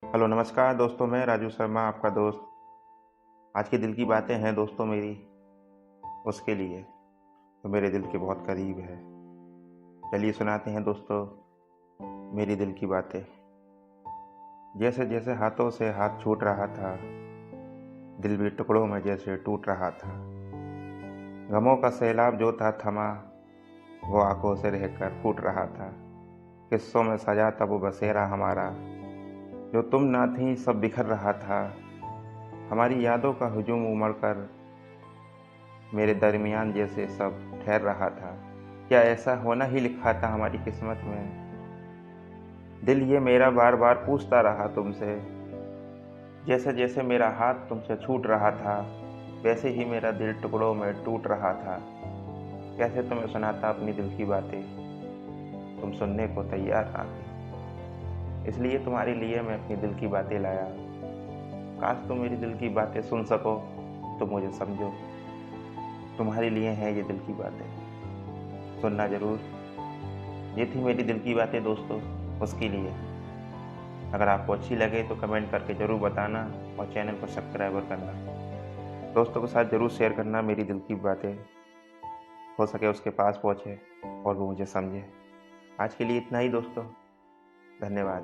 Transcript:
Hello नमस्कार दोस्तों, मैं राजू शर्मा आपका दोस्त। आज की दिल की बातें हैं दोस्तों मेरी उसके लिए तो मेरे दिल के बहुत करीब है। चलिए सुनाते हैं दोस्तों मेरी दिल की बातें। जैसे जैसे हाथों से हाथ छूट रहा था, दिल भी टुकड़ों में जैसे टूट रहा था। गमों का सैलाब जो था थमा, वो आंखों से रहकर फूट रहा था। किस्सों में सजा था वो बसेरा हमारा, जो तुम ना थी सब बिखर रहा था। हमारी यादों का हुजूम उमड़ कर मेरे दरमियान जैसे सब ठहर रहा था। क्या ऐसा होना ही लिखा था हमारी किस्मत में? दिल ये मेरा बार बार पूछता रहा तुमसे। जैसे जैसे मेरा हाथ तुमसे छूट रहा था, वैसे ही मेरा दिल टुकड़ों में टूट रहा था। कैसे तुम्हें सुनाता अपनी दिल की बातें, तुम सुनने को तैयार ना थे। इसलिए तुम्हारे लिए मैं अपनी दिल की बातें लाया। काश तुम मेरी दिल की बातें सुन सको तो मुझे समझो। तुम्हारे लिए हैं ये दिल की बातें, सुनना जरूर। ये थी मेरी दिल की बातें दोस्तों उसके लिए। अगर आपको अच्छी लगे तो कमेंट करके ज़रूर बताना और चैनल को सब्सक्राइबर करना। दोस्तों के साथ ज़रूर शेयर करना मेरी दिल की बातें, हो सके उसके पास पहुँचे और वो मुझे समझे। आज के लिए इतना ही दोस्तों, धन्यवाद।